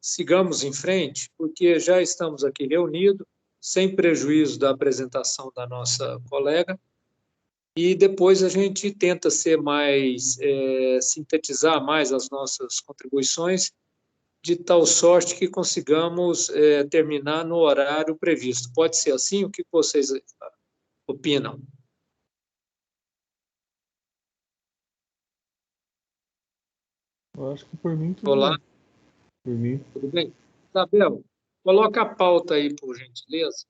sigamos em frente, porque já estamos aqui reunidos, sem prejuízo da apresentação da nossa colega, e depois a gente tenta ser mais, sintetizar mais as nossas contribuições, de tal sorte que consigamos terminar no horário previsto. Pode ser assim? O que vocês opinam? Eu acho que por mim tudo Olá, bem. Por mim. tudo bem? Isabel, coloca a pauta aí, por gentileza.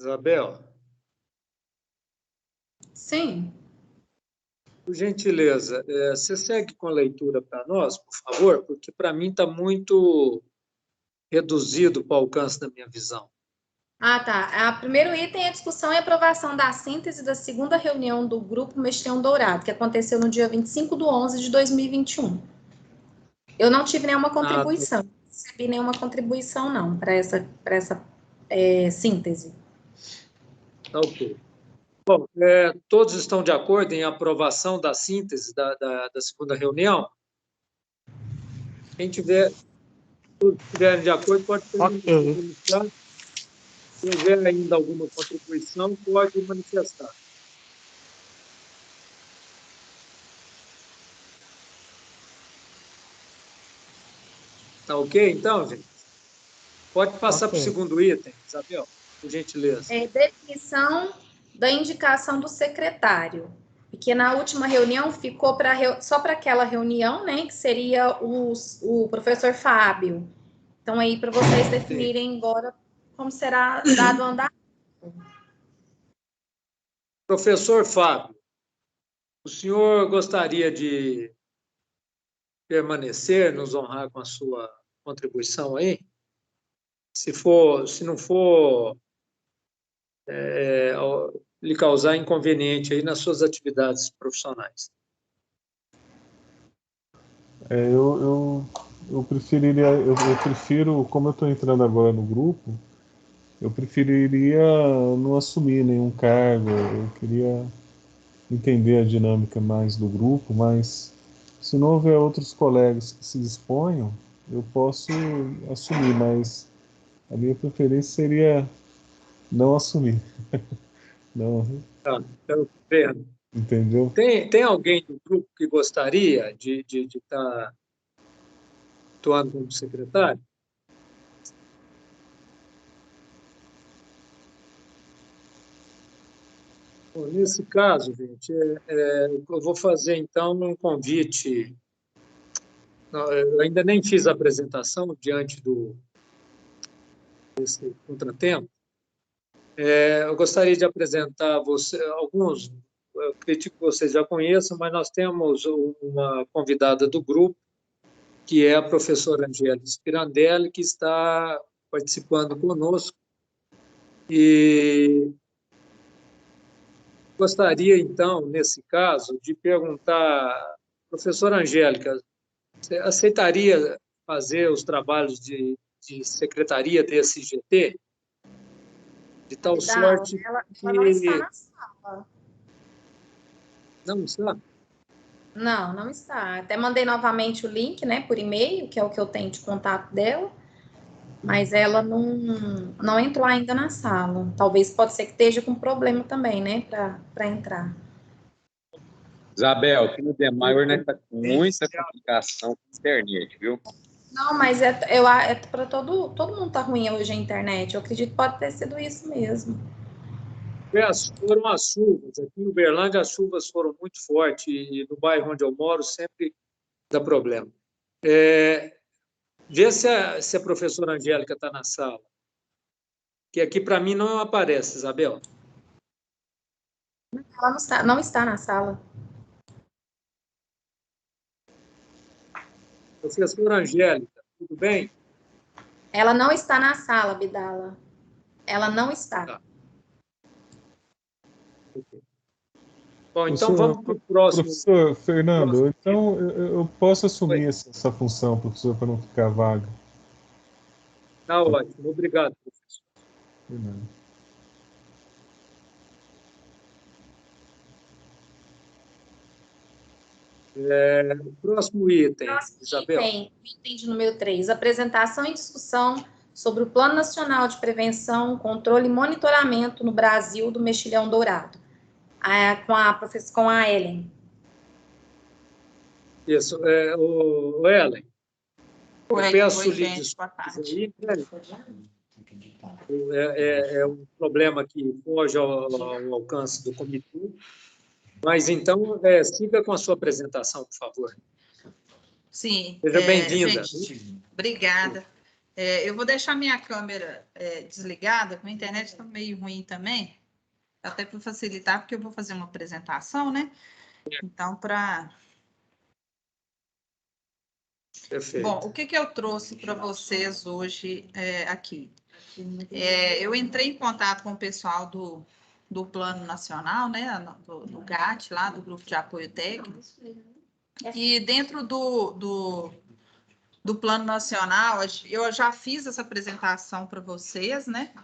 Isabel, Sim. por gentileza, você segue com a leitura para nós, por favor, porque para mim está muito reduzido para o alcance da minha visão. Ah, tá. O primeiro item é a discussão e aprovação da síntese da segunda reunião do Grupo Mexilhão Dourado, que aconteceu no dia 25/11/2021. Eu não tive nenhuma contribuição, não recebi nenhuma contribuição, não, para essa síntese. Tá ok. Bom, todos estão de acordo em aprovação da síntese da segunda reunião? Quem tiver, todos estiverem de acordo, pode manifestar. Se houver ainda alguma contribuição, pode manifestar. Tá ok, então, gente? Pode passar para o segundo item, Isabel, por gentileza. Definição da indicação do secretário. E que na última reunião ficou só para aquela reunião, né? Que seria o professor Fábio. Então, aí, para vocês definirem agora como será dado o andamento. Professor Fábio, o senhor gostaria de permanecer, nos honrar com a sua contribuição aí? Se não for lhe causar inconveniente aí nas suas atividades profissionais. Eu preferiria, eu prefiro, como eu estou entrando agora no grupo, eu preferiria não assumir nenhum cargo. Eu queria entender a dinâmica mais do grupo, mas se não houver outros colegas que se disponham, eu posso assumir, mas a minha preferência seria não assumir. Não, Tá, eu vendo. entendeu? Tem alguém do grupo que gostaria de estar atuando como secretário? Bom, nesse caso, gente, eu vou fazer, então, um convite. Eu ainda nem fiz a apresentação diante desse contratempo. Eu gostaria de apresentar você, alguns, eu acredito que vocês já conheçam, mas nós temos uma convidada do grupo, que é a professora Angélica Spirandelli, que está participando conosco. E gostaria, então, nesse caso, de perguntar, professora Angélica, você aceitaria fazer os trabalhos de secretaria desse GT? De tal sorte Ela que... não está na sala. Não está? Não está. Até mandei novamente o link, né, por e-mail, que é o que eu tenho de contato dela, mas ela não entrou ainda na sala. Talvez pode ser que esteja com problema também, né, para entrar. Isabel, aqui no Demaior, né, está com muita complicação com a internet, viu? Não, mas para todo mundo tá ruim hoje a internet. Eu acredito que pode ter sido isso mesmo. Foram as chuvas. Aqui em Uberlândia, as chuvas foram muito fortes e no bairro onde eu moro sempre dá problema. Vê se a professora Angélica está na sala. Que aqui, para mim, não aparece, Isabel. Ela não está na sala. Professora Angélica, tudo bem? Ela não está na sala, Bidala. Ela não está. Tá. Bom, então vamos para o próximo. Professor Fernando, então eu posso assumir essa função, professor, para não ficar vaga. Tá ótimo, obrigado, professor. Próximo item, Isabel. Item de número 3, apresentação e discussão sobre o Plano Nacional de Prevenção, Controle e Monitoramento no Brasil do mexilhão dourado, com a Ellen. Isso, Ellen. Oi, peço gente, boa tarde. É um problema que foge ao alcance do comitê, mas então siga com a sua apresentação, por favor. Sim. Seja bem-vinda. Obrigada. Eu vou deixar minha câmera desligada, porque a internet está meio ruim também, até para facilitar, porque eu vou fazer uma apresentação, né? Então, para... Perfeito. Bom, o que eu trouxe para vocês hoje aqui? Eu entrei em contato com o pessoal do Plano Nacional, né, do GAT, lá do Grupo de Apoio Técnico, e dentro do Plano Nacional, eu já fiz essa apresentação para vocês, né?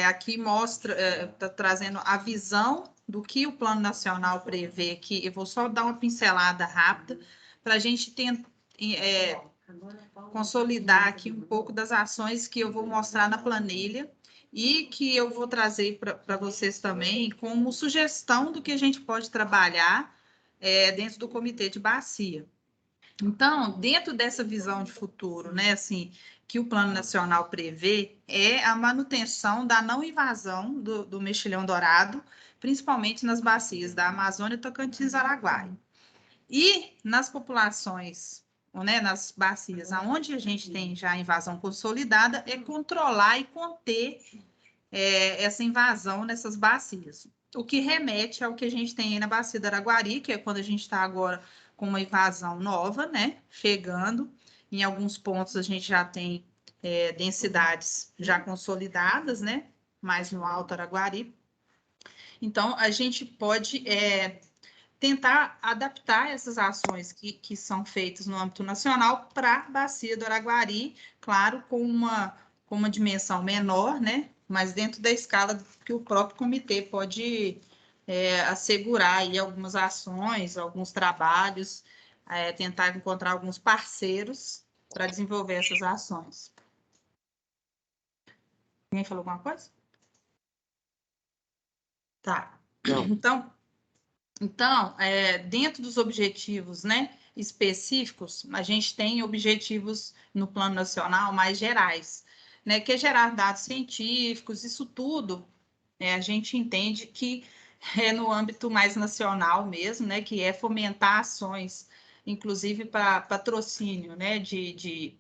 Aqui mostra, está trazendo a visão do que o Plano Nacional prevê aqui. Eu vou só dar uma pincelada rápida para a gente tentar consolidar aqui um pouco das ações que eu vou mostrar na planilha e que eu vou trazer para vocês também como sugestão do que a gente pode trabalhar dentro do Comitê de Bacia. Então, dentro dessa visão de futuro, né, assim, que o Plano Nacional prevê, é a manutenção da não invasão do mexilhão dourado, principalmente nas bacias da Amazônia, Tocantins e Araguaia. E nas populações, né, nas bacias onde a gente tem já invasão consolidada, é controlar e conter essa invasão nessas bacias. O que remete ao que a gente tem aí na bacia do Araguari, que é quando a gente está agora com uma invasão nova, né, chegando. Em alguns pontos a gente já tem densidades já consolidadas, né, mais no Alto Araguari. Então, a gente pode tentar adaptar essas ações que são feitas no âmbito nacional para a bacia do Araguari, claro, com uma dimensão menor, né, mas dentro da escala que o próprio comitê pode assegurar aí algumas ações, alguns trabalhos, tentar encontrar alguns parceiros para desenvolver essas ações. Alguém falou alguma coisa? Tá. Não. Então, dentro dos objetivos, né, específicos, a gente tem objetivos no Plano Nacional mais gerais, né, que é gerar dados científicos, isso tudo a gente entende que é no âmbito mais nacional mesmo, né, que é fomentar ações, inclusive para patrocínio, né, de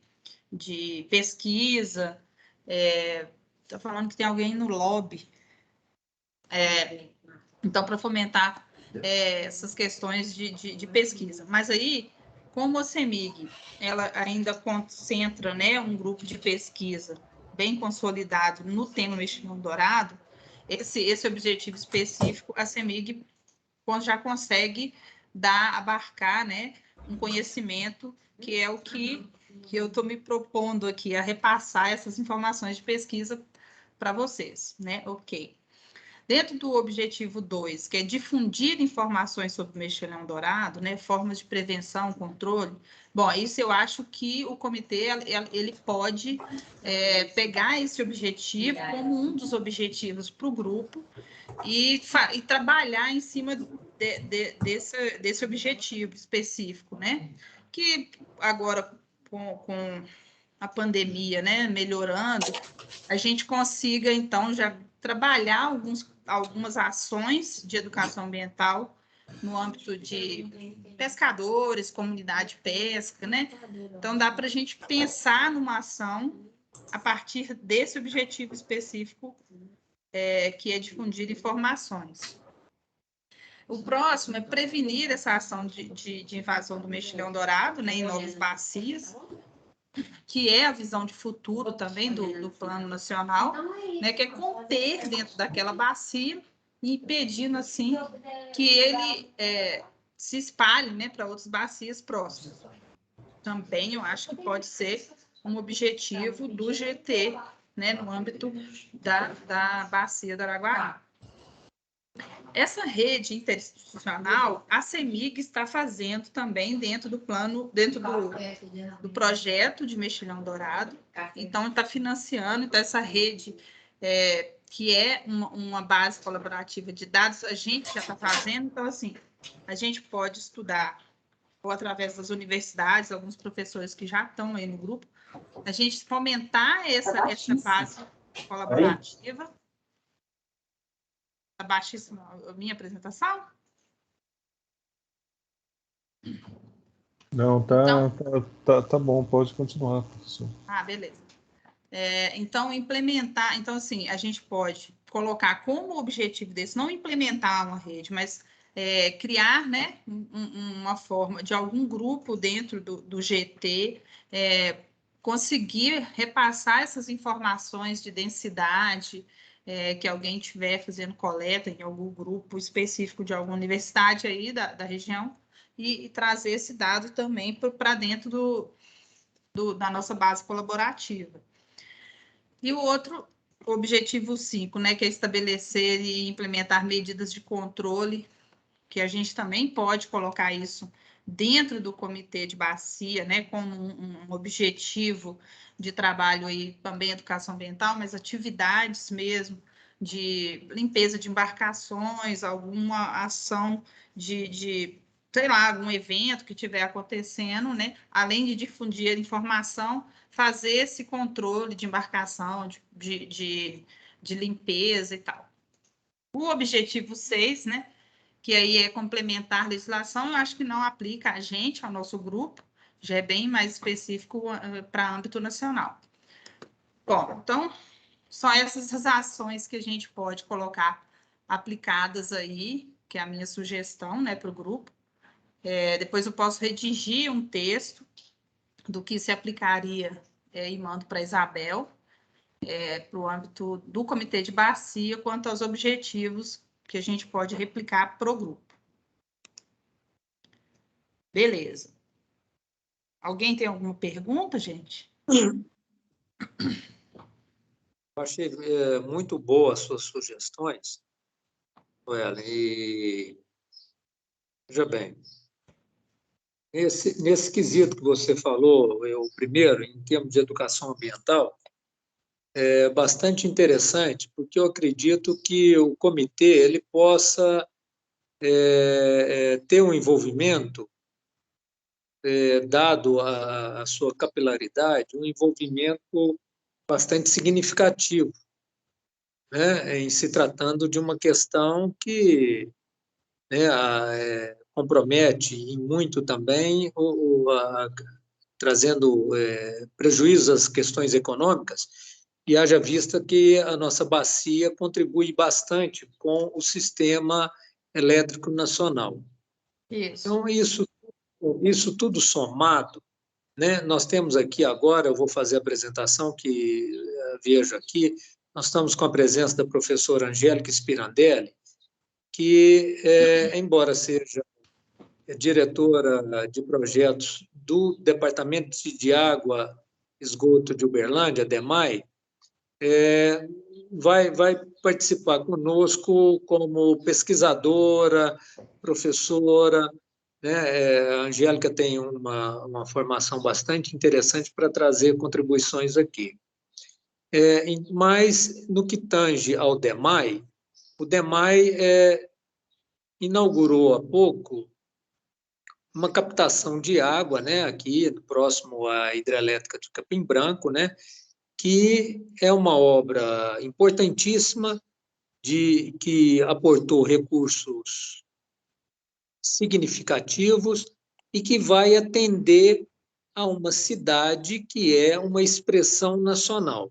pesquisa. Está falando que tem alguém no lobby. Então, para fomentar essas questões de pesquisa. Mas aí, como a CEMIG, ela ainda concentra, né, um grupo de pesquisa bem consolidado no tema mexilhão dourado, esse objetivo específico, a CEMIG já consegue abarcar, né, um conhecimento que é o que eu estou me propondo aqui, a repassar essas informações de pesquisa para vocês, né? Ok. Dentro do objetivo 2, que é difundir informações sobre o mexilhão dourado, né, formas de prevenção, controle, bom, isso eu acho que o comitê ele pode pegar esse objetivo como um dos objetivos para o grupo e trabalhar em cima desse objetivo específico, né? Que agora, com a pandemia, né, melhorando, a gente consiga, então, já trabalhar algumas ações de educação ambiental no âmbito de pescadores, comunidade de pesca, né? Então, dá para a gente pensar numa ação a partir desse objetivo específico, que é difundir informações. O próximo é prevenir essa ação de invasão do mexilhão dourado, né, em novas bacias, que é a visão de futuro também do Plano Nacional, né, que é conter dentro daquela bacia e impedindo, assim, que ele se espalhe, né, para outras bacias próximas. Também eu acho que pode ser um objetivo do GT, né, no âmbito da bacia do Araguari. Essa rede interinstitucional, a CEMIG está fazendo também dentro do plano, dentro do projeto de Mexilhão Dourado. Então, está financiando. Então, essa rede, que é uma base colaborativa de dados, a gente já está fazendo. Então, assim, a gente pode estudar, ou através das universidades, alguns professores que já estão aí no grupo, a gente fomentar essa base colaborativa. Está baixíssima a minha apresentação? Não, tá bom, pode continuar, professor. Ah, beleza. Então, implementar... Então, assim, a gente pode colocar como objetivo desse, não implementar uma rede, mas criar, né, uma forma de algum grupo dentro do GT, conseguir repassar essas informações de densidade, que alguém estiver fazendo coleta em algum grupo específico de alguma universidade aí da região, e trazer esse dado também para dentro da nossa base colaborativa. E o outro, objetivo 5, né, que é estabelecer e implementar medidas de controle, que a gente também pode colocar isso dentro do comitê de bacia, né, como um objetivo de trabalho aí, também educação ambiental, mas atividades mesmo de limpeza de embarcações, alguma ação sei lá, algum evento que estiver acontecendo, né, além de difundir a informação, fazer esse controle de embarcação, de limpeza e tal. O objetivo 6, né, que aí é complementar a legislação, eu acho que não aplica a gente, ao nosso grupo, já é bem mais específico para âmbito nacional. Bom, então, só essas ações que a gente pode colocar aplicadas aí, que é a minha sugestão, né, para o grupo. Depois eu posso redigir um texto do que se aplicaria e mando para a Isabel, para o âmbito do comitê de bacia, quanto aos objetivos que a gente pode replicar para o grupo. Beleza. Alguém tem alguma pergunta, gente? Eu achei muito boa as suas sugestões, Ellen, e veja bem, nesse quesito que você falou, o primeiro, em termos de educação ambiental, é bastante interessante, porque eu acredito que o comitê ele possa ter um envolvimento, dado a sua capilaridade, um envolvimento bastante significativo, né, em se tratando de uma questão que, né, compromete em muito também, trazendo prejuízos às questões econômicas, e haja vista que a nossa bacia contribui bastante com o sistema elétrico nacional. Isso. Então, isso tudo somado, né? Nós temos aqui agora, eu vou fazer a apresentação que vejo aqui, nós estamos com a presença da professora Angélica Spirandelli, que, embora seja diretora de projetos do Departamento de Água e Esgoto de Uberlândia, DEMAI, vai participar conosco como pesquisadora, professora, né? A Angélica tem uma formação bastante interessante para trazer contribuições aqui. Mas, no que tange ao DEMAI, o DEMAI inaugurou há pouco uma captação de água, né, aqui próximo à hidrelétrica de Capim Branco, né, que é uma obra importantíssima que aportou recursos significativos e que vai atender a uma cidade que é uma expressão nacional,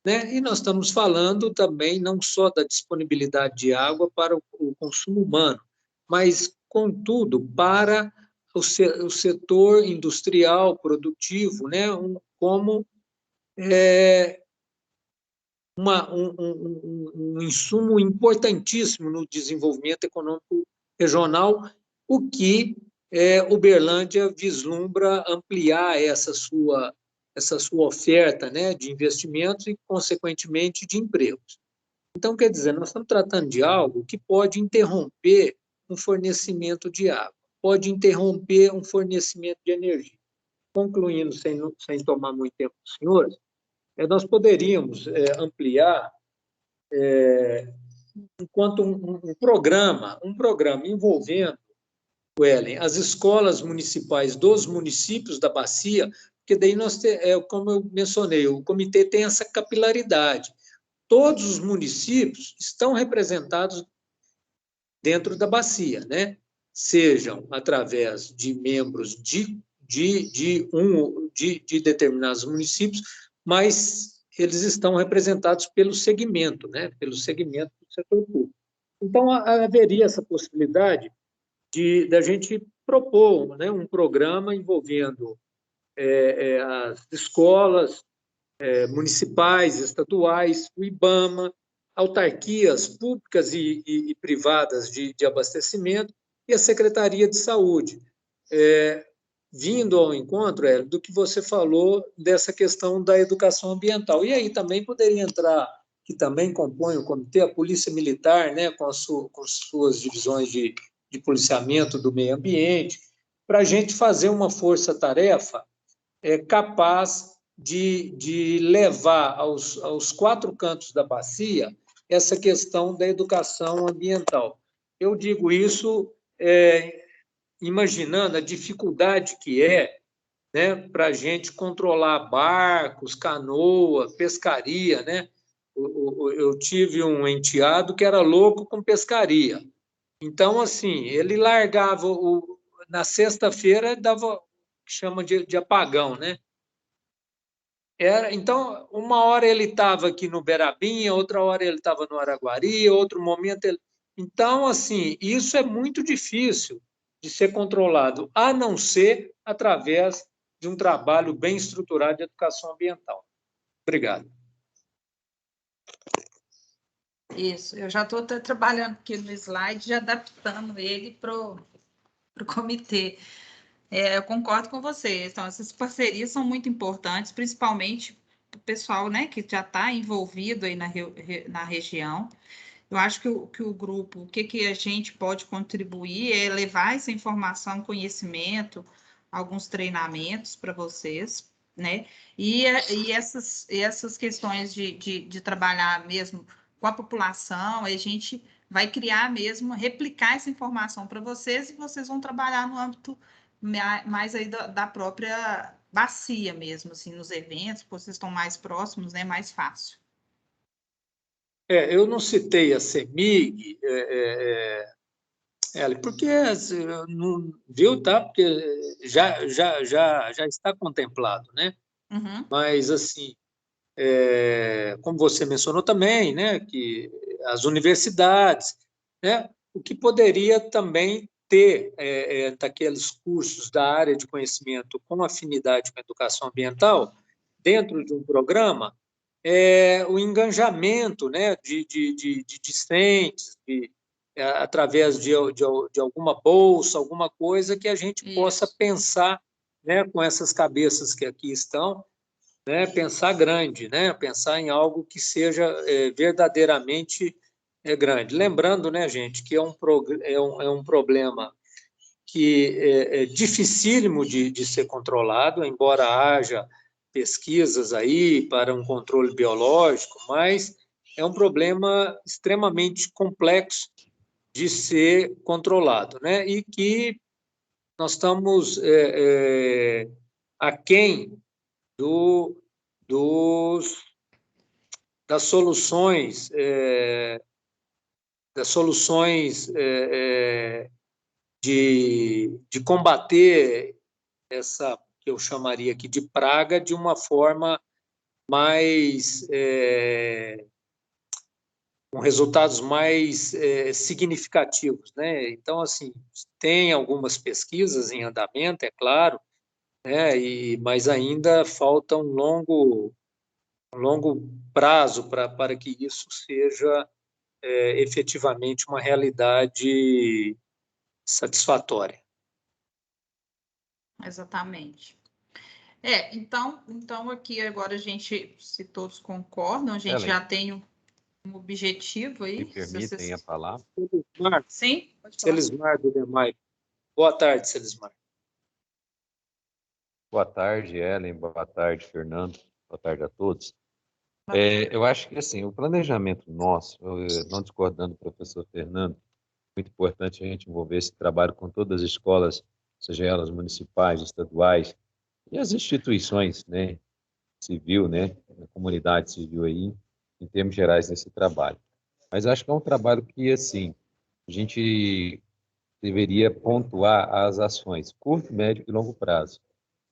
né? E nós estamos falando também não só da disponibilidade de água para o consumo humano, mas, contudo, para o setor industrial, produtivo, né? Como um insumo importantíssimo no desenvolvimento econômico regional, o que Uberlândia vislumbra ampliar essa sua oferta, né, de investimentos e, consequentemente, de empregos. Então, quer dizer, nós estamos tratando de algo que pode interromper um fornecimento de água, pode interromper um fornecimento de energia. Concluindo, sem tomar muito tempo dos senhores, nós poderíamos ampliar enquanto um programa envolvendo, Ellen, as escolas municipais dos municípios da bacia, porque daí como eu mencionei, o comitê tem essa capilaridade. Todos os municípios estão representados dentro da bacia, né? Sejam através de membros de determinados municípios, mas eles estão representados pelo segmento, né? Pelo segmento do setor público. Então, haveria essa possibilidade da gente propor, né, um programa envolvendo as escolas municipais, estaduais, o IBAMA, autarquias públicas e privadas de abastecimento e a Secretaria de Saúde, vindo ao encontro, do que você falou dessa questão da educação ambiental. E aí também poderia entrar, que também compõe o comitê, a Polícia Militar, né, com suas divisões de policiamento do meio ambiente, para a gente fazer uma força-tarefa capaz de levar aos 4 cantos da bacia essa questão da educação ambiental. Eu digo isso imaginando a dificuldade que né, para a gente controlar barcos, canoa, pescaria, né? Eu tive um enteado que era louco com pescaria. Então, assim, ele largava na sexta-feira dava o que chama de apagão, né? Então, uma hora ele estava aqui no Berabinha, outra hora ele estava no Araguari, outro momento ele... Então, assim, isso é muito difícil de ser controlado, a não ser através de um trabalho bem estruturado de educação ambiental. Obrigado. Isso, eu já estou trabalhando aqui no slide, já adaptando ele para o comitê. Eu concordo com você. Então, essas parcerias são muito importantes, principalmente para o pessoal, né, que já está envolvido aí na região. Eu acho que o grupo, o que a gente pode contribuir é levar essa informação, conhecimento, alguns treinamentos para vocês, né? E essas questões de trabalhar mesmo com a população, a gente vai criar mesmo, replicar essa informação para vocês e vocês vão trabalhar no âmbito mais aí da própria bacia mesmo, assim, nos eventos, vocês estão mais próximos, né? Mais fácil. Eu não citei a CEMIG, porque não viu, tá? Porque já está contemplado, né? Uhum. Mas assim, como você mencionou também, né, que as universidades, né, o que poderia também ter daqueles cursos da área de conhecimento com afinidade com a educação ambiental dentro de um programa, o engajamento, né, de discentes, através de alguma bolsa, alguma coisa que a gente possa pensar, né, com essas cabeças que aqui estão, né, pensar grande, né, pensar em algo que seja verdadeiramente grande. Lembrando, né, gente, que é um problema que é dificílimo de ser controlado, embora haja pesquisas aí para um controle biológico, mas é um problema extremamente complexo de ser controlado, né? E que nós estamos aquém das soluções de combater essa, que eu chamaria aqui de praga, de uma forma mais, com resultados mais significativos, né? Então, assim, tem algumas pesquisas em andamento, é claro, né? Mas ainda falta um longo prazo para que isso seja efetivamente uma realidade satisfatória. Exatamente. Então aqui agora a gente, se todos concordam, a gente Ellen, já tem um objetivo aí. me permitem a palavra? Selismar, Sim, pode falar. Selismar do DEMAI. Boa tarde, Selismar. Boa tarde, Ellen. Boa tarde, Fernando. Boa tarde a todos. Eu acho que assim, o planejamento nosso, não discordando do professor Fernando, muito importante a gente envolver esse trabalho com todas as escolas, seja elas municipais, estaduais, e as instituições, né, civil, né, a comunidade civil aí, em termos gerais, nesse trabalho. Mas acho que é um trabalho que, assim, a gente deveria pontuar as ações, curto, médio e longo prazo.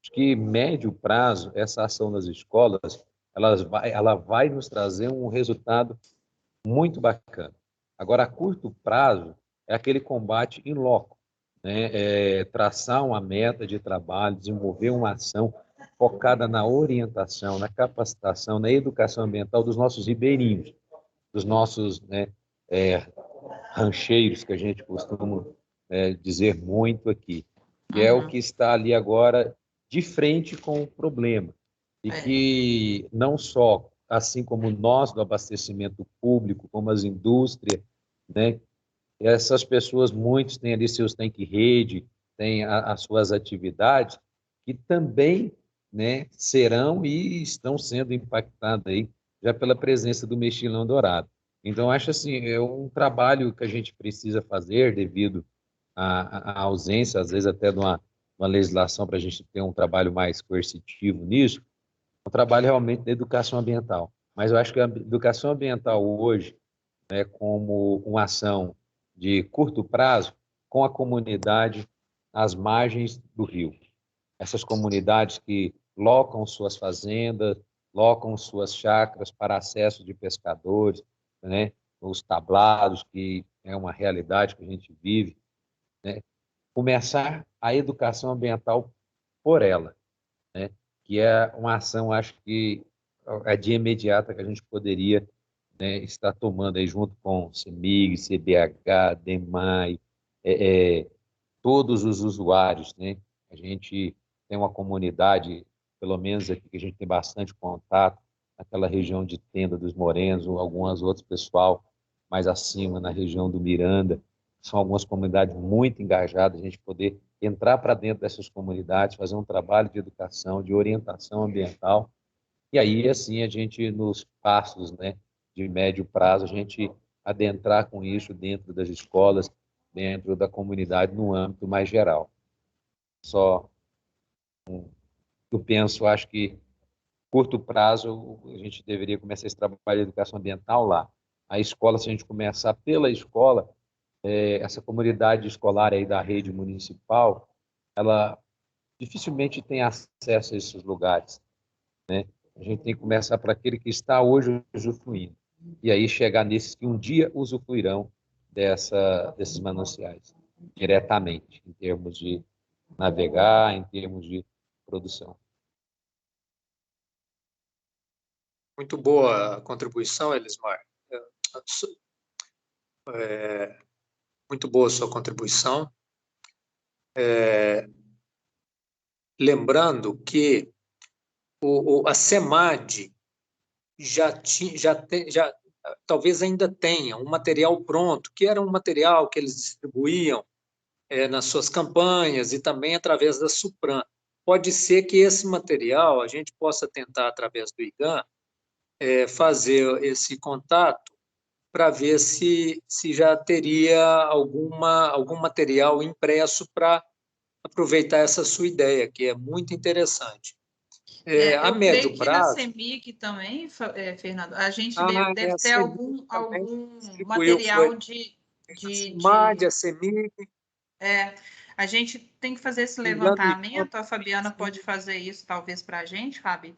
Acho que médio prazo, essa ação nas escolas, ela vai nos trazer um resultado muito bacana. Agora, a curto prazo, é aquele combate in loco, né? Traçar uma meta de trabalho, desenvolver uma ação focada na orientação, na capacitação, na educação ambiental dos nossos ribeirinhos, dos nossos, né, rancheiros, que a gente costuma dizer muito aqui, que é o que está ali agora de frente com o problema. E que não só, assim como nós do abastecimento público, como as indústrias, né, essas pessoas, muitos têm ali seus tanque-rede, têm as suas atividades, que também, né, serão e estão sendo impactadas aí já pela presença do mexilhão dourado. Então, acho assim, é um trabalho que a gente precisa fazer devido à ausência, às vezes até de uma legislação para a gente ter um trabalho mais coercitivo nisso, um trabalho realmente da educação ambiental. Mas eu acho que a educação ambiental hoje, né, como uma ação de curto prazo, com a comunidade às margens do rio. Essas comunidades que locam suas fazendas, locam suas chácaras para acesso de pescadores, né, os tablados, que é uma realidade que a gente vive, né, começar a educação ambiental por ela, né, que é uma ação, acho que é de imediata que a gente poderia, né, estar tomando aí junto com CEMIG, CBH, DEMAI, todos os usuários, né? A gente tem uma comunidade, pelo menos aqui que a gente tem bastante contato, naquela região de Tenda dos Morenos, ou algumas outras pessoal mais acima, na região do Miranda, são algumas comunidades muito engajadas, a gente poder entrar para dentro dessas comunidades, fazer um trabalho de educação, de orientação ambiental, e aí, assim, a gente, nos passos, né, de médio prazo, a gente adentrar com isso dentro das escolas, dentro da comunidade, no âmbito mais geral. Só, eu penso, acho que, curto prazo, a gente deveria começar esse trabalho de educação ambiental lá. A escola, se a gente começar pela escola, essa comunidade escolar aí da rede municipal, ela dificilmente tem acesso a esses lugares, né? A gente tem que começar para aquele que está hoje usufruindo. E aí chegar nesses que um dia usufruirão desses mananciais, diretamente, em termos de navegar, em termos de produção. Muito boa a contribuição, Elismar. Muito boa a sua contribuição. Lembrando que a SEMAD já talvez ainda tenha um material pronto, que era um material que eles distribuíam nas suas campanhas e também através da SUPRAM. Pode ser que esse material a gente possa tentar, através do IGAM, fazer esse contato para ver se já teria algum material impresso para aproveitar essa sua ideia, que é muito interessante. A médio prazo... na CEMIG também, Fernando, a gente deve ter algum material de... A CEMAD, a CEMIG, A gente tem que fazer esse levantamento, a Fabiana pode fazer isso, talvez, para a gente, Fabi.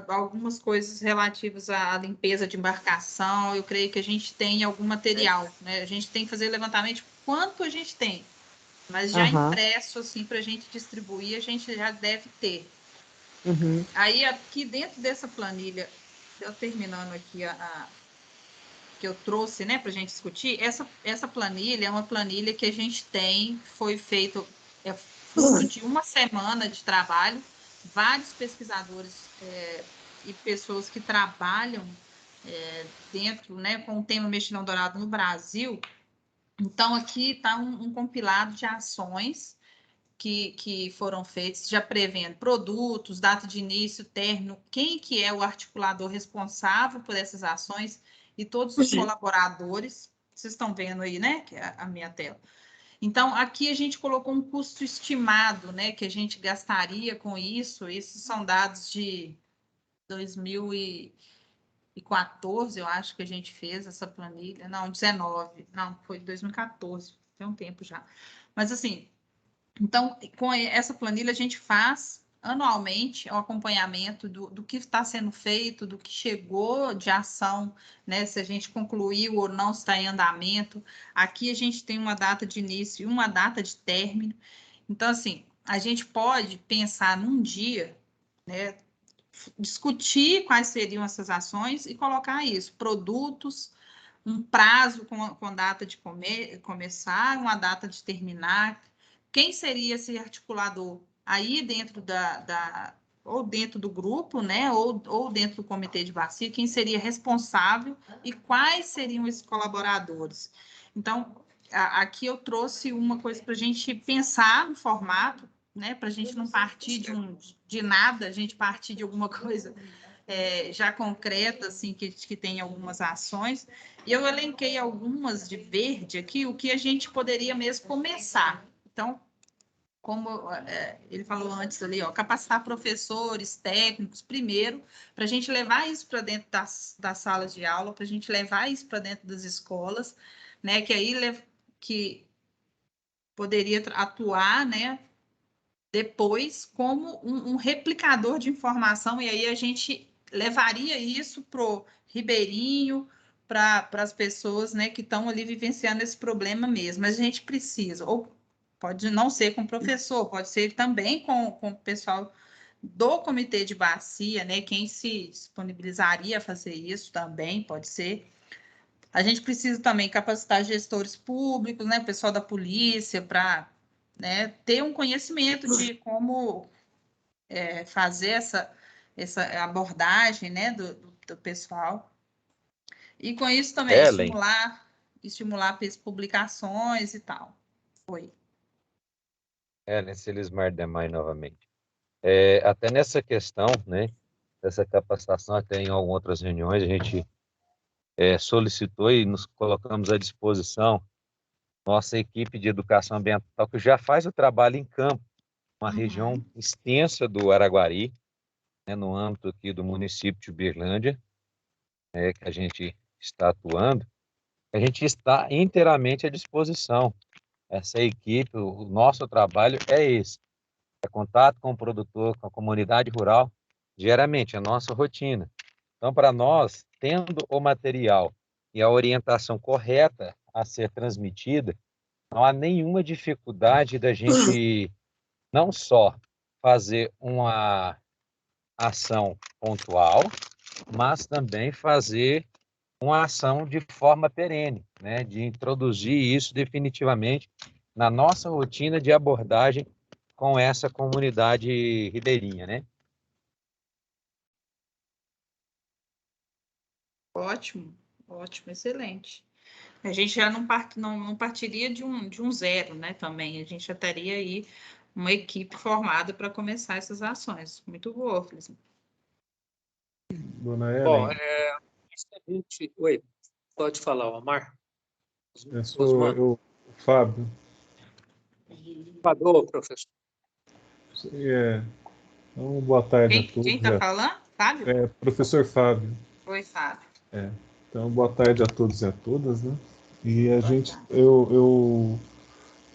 Algumas coisas relativas à limpeza de embarcação, eu creio que a gente tem algum material, né? A gente tem que fazer levantamento de quanto a gente tem, mas já impresso, assim, para a gente distribuir, a gente já deve ter. Aí, aqui dentro dessa planilha, eu terminando aqui que eu trouxe, né, para a gente discutir, essa planilha é uma planilha que a gente tem, foi feito, fruto de uma semana de trabalho, vários pesquisadores e pessoas que trabalham dentro, né, com o tema mexilhão dourado no Brasil. Então, aqui está um compilado de ações que foram feitas, já prevendo produtos, data de início, término, quem que é o articulador responsável por essas ações e todos os colaboradores. Vocês estão vendo aí, né, que é a minha tela. Então, aqui a gente colocou um custo estimado, né, que a gente gastaria com isso. Esses são dados de 2014, eu acho que a gente fez essa planilha. Não, 19. Não, foi 2014. Tem um tempo já. Mas, assim, então, com essa planilha, a gente faz anualmente o acompanhamento do que está sendo feito, do que chegou de ação, né? Se a gente concluiu ou não, se está em andamento. Aqui a gente tem uma data de início e uma data de término. Então, assim, a gente pode pensar num dia, né? Discutir quais seriam essas ações e colocar isso, produtos, um prazo com data de começar, uma data de terminar. Quem seria esse articulador? Aí dentro ou dentro do grupo, né? Ou dentro do comitê de bacia, quem seria responsável e quais seriam esses colaboradores? Então, aqui eu trouxe uma coisa para a gente pensar no formato, né? Para a gente não partir de nada, a gente partir de alguma coisa já concreta, assim, que tem algumas ações. E eu elenquei algumas de verde aqui, o que a gente poderia mesmo começar. Então, como ele falou antes ali, capacitar professores, técnicos, primeiro, para a gente levar isso para dentro das salas de aula, para a gente levar isso para dentro das escolas, né? Que aí que poderia atuar, né? Depois, como um replicador de informação, e aí a gente levaria isso para o Ribeirinho, para as pessoas, né, que estão ali vivenciando esse problema mesmo. Mas a gente precisa, ou pode não ser com o professor, pode ser também com o pessoal do comitê de bacia, né, quem se disponibilizaria a fazer isso também, pode ser. A gente precisa também capacitar gestores públicos, né, pessoal da polícia, para ter um conhecimento de como fazer essa abordagem, né, do pessoal. E com isso também estimular publicações e tal. Foi. Celismar Demai novamente. Até nessa questão, né, dessa capacitação, até em algumas outras reuniões, a gente solicitou e nos colocamos à disposição nossa equipe de educação ambiental, que já faz o trabalho em campo, uma região extensa do Araguari, né, no âmbito aqui do município de Uberlândia, que a gente está atuando. A gente está inteiramente à disposição. Essa equipe, o nosso trabalho é esse, contato com o produtor, com a comunidade rural, diariamente, a nossa rotina. Então, para nós, tendo o material e a orientação correta a ser transmitida, não há nenhuma dificuldade da gente não só fazer uma ação pontual, mas também fazer uma ação de forma perene, né? De introduzir isso definitivamente na nossa rotina de abordagem com essa comunidade ribeirinha, né? Ótimo, excelente. A gente já não partiria de um zero, né, também. A gente já teria aí uma equipe formada para começar essas ações. Muito boa, Feliz. Dona Ellen. Bom, oi, pode falar, Omar. Sou eu, Fábio. Fábio, professor. Então, boa tarde a todos. Quem está falando? Fábio? Professor Fábio. Oi, Fábio. Então, boa tarde a todos e a todas, né? E a gente, eu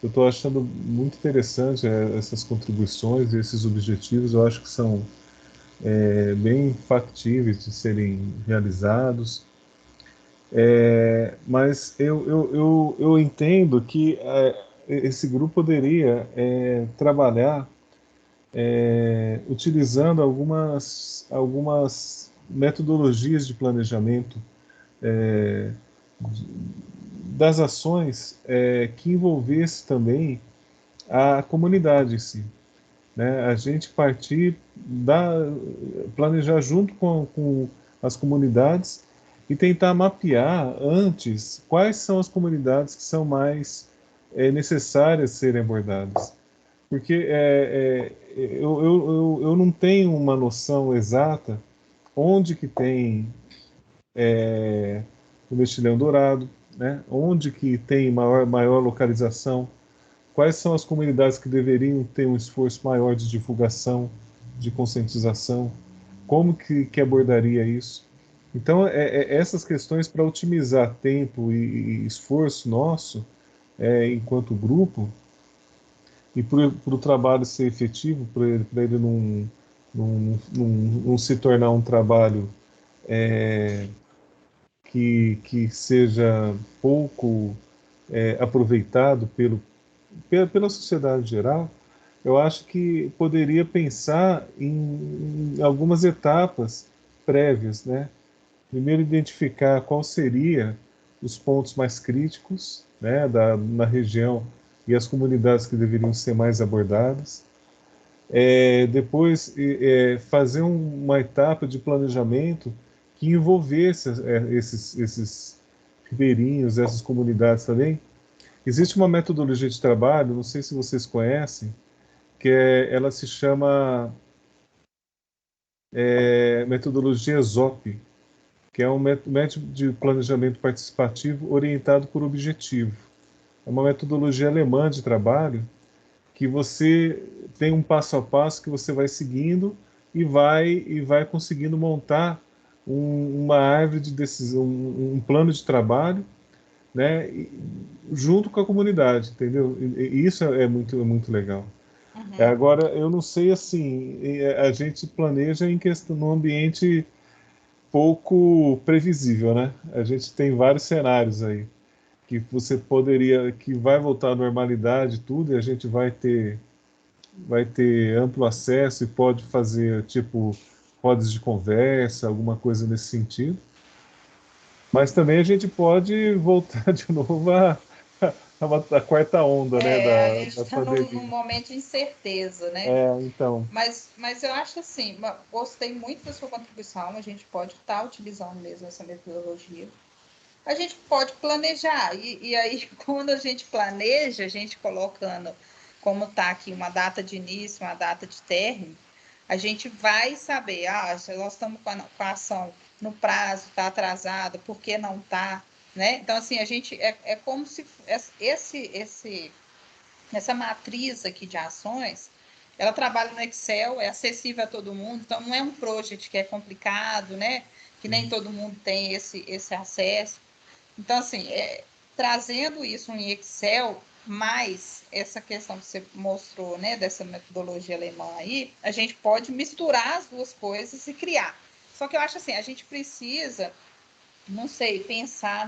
eu estou achando muito interessante essas contribuições, esses objetivos. Eu acho que são bem factíveis de serem realizados. Mas eu entendo que esse grupo poderia trabalhar utilizando algumas metodologias de planejamento das ações que envolvesse também a comunidade em si, né? A gente planejar junto com as comunidades e tentar mapear antes quais são as comunidades que são mais necessárias serem abordadas. Porque eu não tenho uma noção exata onde que tem o mexilhão dourado, né? Onde que tem maior localização, quais são as comunidades que deveriam ter um esforço maior de divulgação, de conscientização, como que abordaria isso. Então, essas questões para otimizar tempo e esforço nosso, enquanto grupo, e para o trabalho ser efetivo, para ele não se tornar um trabalho que seja pouco aproveitado pela sociedade geral, eu acho que poderia pensar em algumas etapas prévias, né? Primeiro, identificar qual seria os pontos mais críticos, né, na região e as comunidades que deveriam ser mais abordadas. Depois, fazer uma etapa de planejamento que envolvesse esses ribeirinhos, essas comunidades também. Existe uma metodologia de trabalho, não sei se vocês conhecem, ela se chama metodologia ZOP, que é um método de planejamento participativo orientado por objetivo. É uma metodologia alemã de trabalho que você tem um passo a passo que você vai seguindo e vai conseguindo montar uma árvore de decisão, um plano de trabalho, né, junto com a comunidade, entendeu? E isso é muito legal. Agora, eu não sei, assim, a gente planeja em questão num ambiente pouco previsível, né? A gente tem vários cenários aí que você poderia, que vai voltar à normalidade tudo, e a gente vai ter amplo acesso e pode fazer, tipo, rodas de conversa, alguma coisa nesse sentido. Mas também a gente pode voltar de novo à quarta onda, né, A da, gente da está num pandemia. momento de incerteza, né? Então, Mas eu acho assim, gostei muito da sua contribuição, a gente pode estar utilizando mesmo essa metodologia. A gente pode planejar, e aí quando a gente planeja, a gente colocando, como está aqui, uma data de início, uma data de término, a gente vai saber, se nós estamos com a ação no prazo, está atrasada, por que não está, né? Então, assim, a gente, é como se essa matriz aqui de ações, ela trabalha no Excel, é acessível a todo mundo, então não é um project que é complicado, né? Que nem todo mundo tem esse acesso. Então, assim, trazendo isso em Excel, mais essa questão que você mostrou, né, dessa metodologia alemã aí, a gente pode misturar as duas coisas e criar. Só que eu acho assim, a gente precisa, não sei, pensar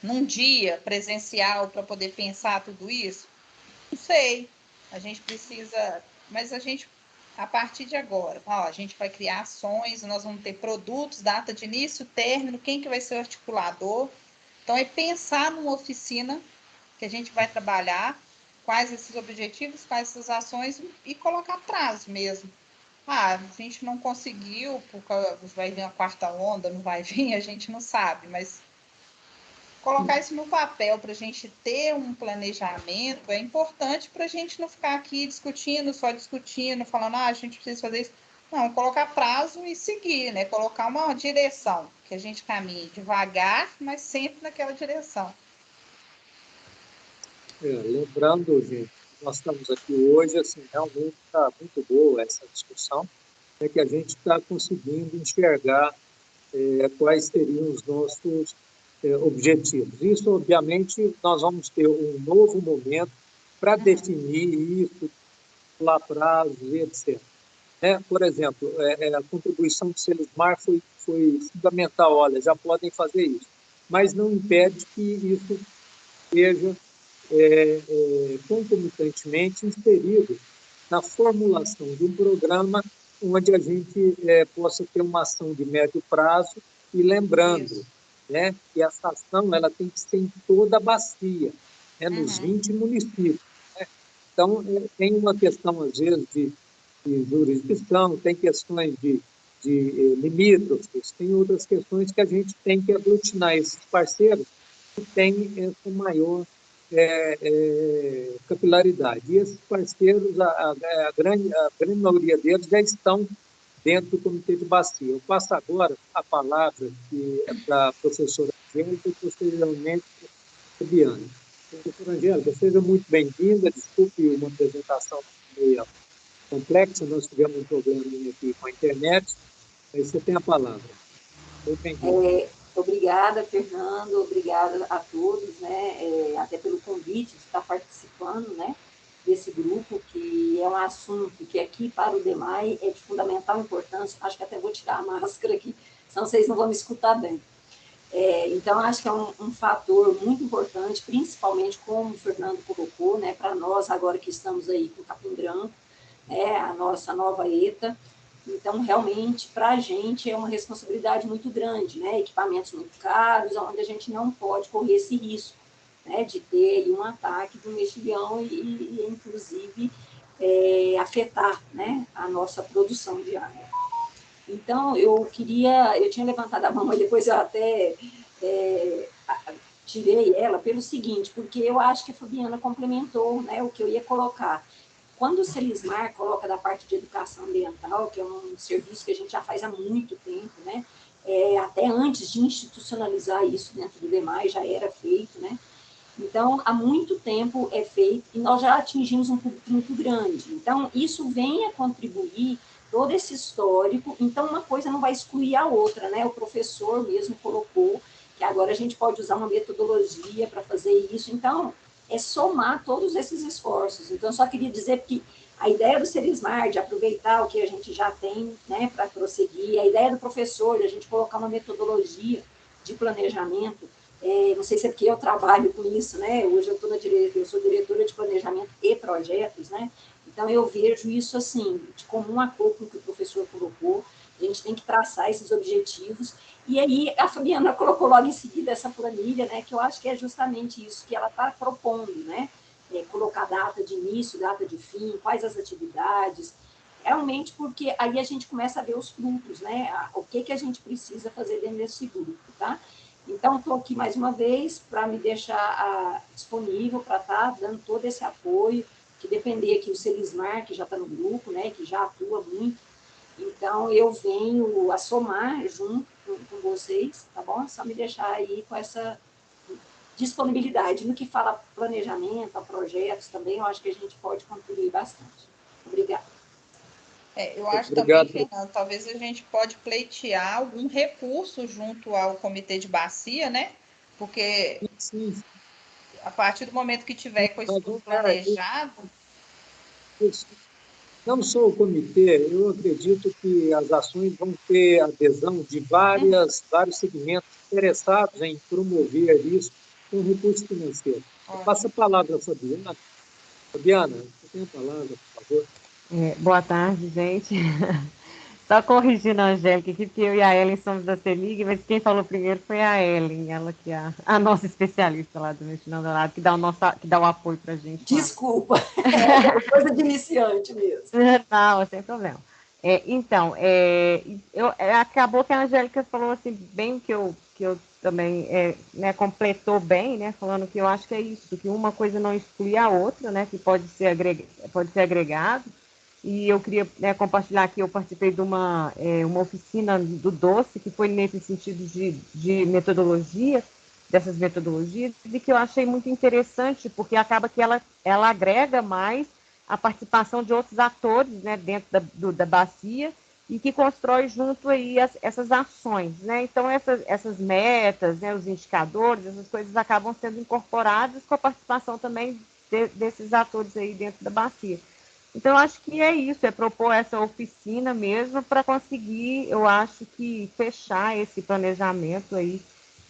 num dia presencial para poder pensar tudo isso. Não sei. A gente precisa, mas a gente, a partir de agora, a gente vai criar ações, nós vamos ter produtos, data de início, término, quem que vai ser o articulador. Então, é pensar numa oficina que a gente vai trabalhar, quais esses objetivos, quais essas ações e colocar prazo mesmo. A gente não conseguiu, porque vai vir a quarta onda, não vai vir, a gente não sabe, mas colocar isso no papel para a gente ter um planejamento é importante para a gente não ficar aqui só discutindo, falando, a gente precisa fazer isso. Não, colocar prazo e seguir, né? Colocar uma direção, que a gente caminhe devagar, mas sempre naquela direção. Lembrando, gente, nós estamos aqui hoje, assim, realmente está muito boa essa discussão, que a gente está conseguindo enxergar quais seriam os nossos objetivos. Isso, obviamente, nós vamos ter um novo momento para definir isso, lá prazos e etc. Por exemplo, a contribuição do Selismar foi fundamental. Olha, já podem fazer isso, mas não impede que isso seja concomitantemente inserido na formulação de um programa onde a gente possa ter uma ação de médio prazo e lembrando que essa ação ela tem que ser em toda a bacia, nos 20 municípios. Então, tem uma questão, às vezes, de jurisdição, tem questões de limítrofes, tem outras questões que a gente tem que aglutinar esses parceiros que têm essa maior capilaridade. E esses parceiros, a grande maioria deles já estão dentro do Comitê de Bacia. Eu passo agora a palavra para a professora Angélica e, posteriormente, para a Biana. Professora Angélica, seja muito bem-vinda. Desculpe uma apresentação meio complexa, nós tivemos um problema aqui com a internet. Aí você tem a palavra. Obrigada, Fernando, obrigada a todos, né, até pelo convite de estar participando, né, desse grupo, que é um assunto que aqui para o DEMAI é de fundamental importância. Acho que até vou tirar a máscara aqui, senão vocês não vão me escutar bem. Então, acho que é um fator muito importante, principalmente como o Fernando colocou, né, para nós agora que estamos aí com o Capim Branco, a nossa nova ETA. Então, realmente, para a gente é uma responsabilidade muito grande, né? Equipamentos muito caros, onde a gente não pode correr esse risco, né? De ter um ataque de um mexilhão e inclusive, afetar, né? A nossa produção diária. Então, eu tinha levantado a mão, mas depois eu até tirei ela pelo seguinte, porque eu acho que a Fabiana complementou, né? O que eu ia colocar. Quando o Selismar coloca da parte de educação ambiental, que é um serviço que a gente já faz há muito tempo, né? Até antes de institucionalizar isso dentro do DEMAI, já era feito, né? Então, há muito tempo é feito e nós já atingimos um público muito grande. Então, isso vem a contribuir, todo esse histórico, então uma coisa não vai excluir a outra, né? O professor mesmo colocou que agora a gente pode usar uma metodologia para fazer isso, então somar todos esses esforços. Então, só queria dizer que a ideia do Selismar, de aproveitar o que a gente já tem, né, para prosseguir, a ideia do professor, de a gente colocar uma metodologia de planejamento, não sei se é porque eu trabalho com isso, né, hoje eu sou diretora de planejamento e projetos, né, então eu vejo isso, assim, de comum acordo com o que o professor colocou, a gente tem que traçar esses objetivos. E aí a Fabiana colocou logo em seguida essa planilha, né, que eu acho que é justamente isso que ela está propondo, né, colocar data de início, data de fim, quais as atividades, realmente porque aí a gente começa a ver os frutos, né, o que a gente precisa fazer dentro desse grupo, tá? Então, estou aqui mais uma vez para me deixar disponível para estar dando todo esse apoio, que depender aqui o Selismar, que já está no grupo, né, que já atua muito. Então, eu venho a somar junto com vocês, tá bom? Só me deixar aí com essa disponibilidade. No que fala a planejamento, a projetos também, eu acho que a gente pode contribuir bastante. Obrigada. Eu acho também, Fernando, talvez a gente pode pleitear algum recurso junto ao Comitê de Bacia, né? Porque a partir do momento que tiver com isso tudo planejado... Não só o comitê, eu acredito que as ações vão ter adesão de vários segmentos interessados em promover isso com recurso financeiro. Passa a palavra a Fabiana. Fabiana, você tem a palavra, por favor. Boa tarde, gente. Só corrigindo a Angélica aqui, porque eu e a Ellen somos da CEMIG, mas quem falou primeiro foi a Ellen, ela que é a nossa especialista lá do Mexilhão Dourado, que dá o apoio para a gente. Desculpa, é coisa de iniciante mesmo. Não, sem problema. Então, acabou que a Angélica falou assim, bem que eu também né, completou bem, né, falando que eu acho que é isso, que uma coisa não exclui a outra, né, que pode ser agregado. E eu queria compartilhar aqui, eu participei de uma oficina do DOCE, que foi nesse sentido de metodologia, dessas metodologias, e que eu achei muito interessante, porque acaba que ela agrega mais a participação de outros atores, né, dentro da bacia, e que constrói junto aí essas ações, né? Então, essas metas, né, os indicadores, essas coisas acabam sendo incorporadas com a participação também desses atores aí dentro da bacia. Então, eu acho que é isso, é propor essa oficina mesmo para conseguir, eu acho que, fechar esse planejamento aí,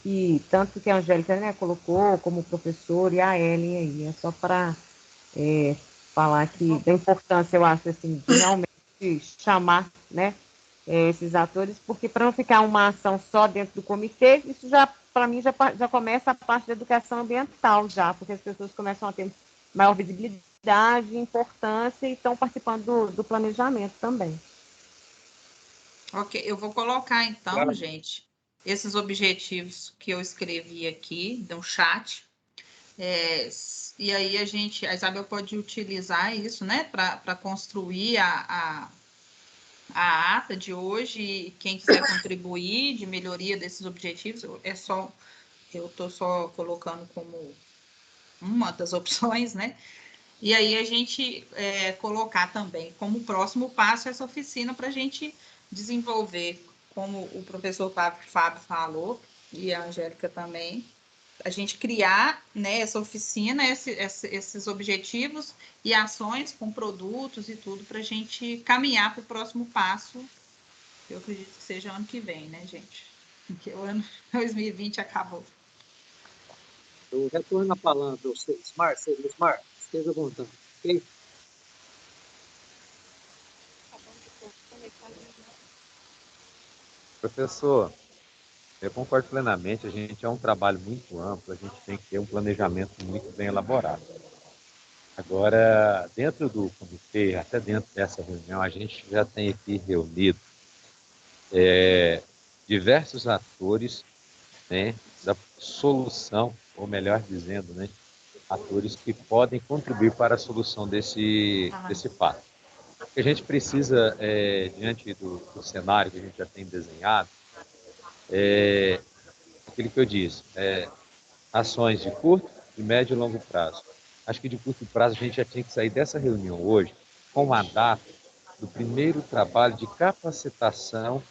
e tanto que a Angélica, né, colocou como professor e a Ellen aí. É só para falar que da importância, eu acho, assim, de realmente chamar, né, esses atores, porque para não ficar uma ação só dentro do comitê, isso já, para mim, já começa a parte da educação ambiental já, porque as pessoas começam a ter maior visibilidade, importância e estão participando do planejamento também. Ok, eu vou colocar então, Claro. gente, esses objetivos que eu escrevi aqui no chat. E aí a Isabel pode utilizar isso, né, para construir a ata de hoje, e quem quiser contribuir de melhoria desses objetivos, eu estou só colocando como uma das opções, né? E aí a gente colocar também como próximo passo essa oficina para a gente desenvolver, como o professor Fábio falou, e a Angélica também, a gente criar, né, essa oficina, esses objetivos e ações com produtos e tudo para a gente caminhar para o próximo passo. Eu acredito que seja ano que vem, né, gente? Porque o ano 2020 acabou. Eu retorno a palavra ao Selismar. Selismar, esteja à vontade, ok? Professor, eu concordo plenamente, a gente é um trabalho muito amplo, a gente tem que ter um planejamento muito bem elaborado. Agora, dentro do comitê, até dentro dessa reunião, a gente já tem aqui reunido diversos atores, né, da solução, ou melhor dizendo, né, atores que podem contribuir para a solução desse fato. O que a gente precisa, diante do cenário que a gente já tem desenhado, aquilo que eu disse, ações de curto, de médio e longo prazo. Acho que de curto prazo a gente já tinha que sair dessa reunião hoje com a data do primeiro trabalho de capacitação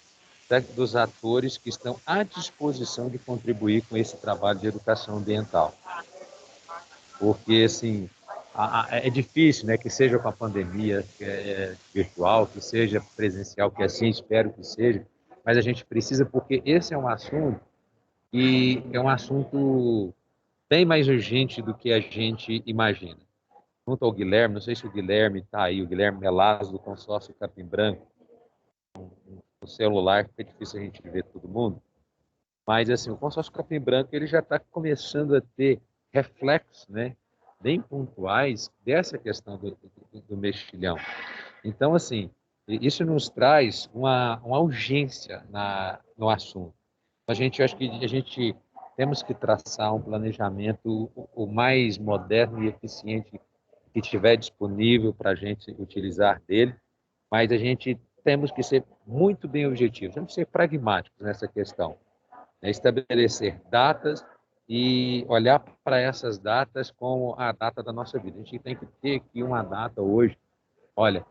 dos atores que estão à disposição de contribuir com esse trabalho de educação ambiental. Porque, assim, é difícil, né, que seja com a pandemia virtual, que seja presencial, que assim espero que seja, mas a gente precisa, porque esse é um assunto e é um assunto bem mais urgente do que a gente imagina. Junto ao Guilherme, não sei se o Guilherme está aí, o Guilherme Melaz, do consórcio Capim Branco, no celular, que é difícil a gente ver todo mundo, mas assim, o consórcio Capim Branco ele já está começando a ter reflexos, né, bem pontuais dessa questão do mexilhão. Então, assim, isso nos traz uma urgência no assunto. Acho que a gente temos que traçar um planejamento o mais moderno e eficiente que tiver disponível para a gente utilizar dele, mas a gente temos que ser muito bem objetivos, temos que ser pragmáticos nessa questão, né? Estabelecer datas e olhar para essas datas como a data da nossa vida. A gente tem que ter aqui uma data hoje, olha,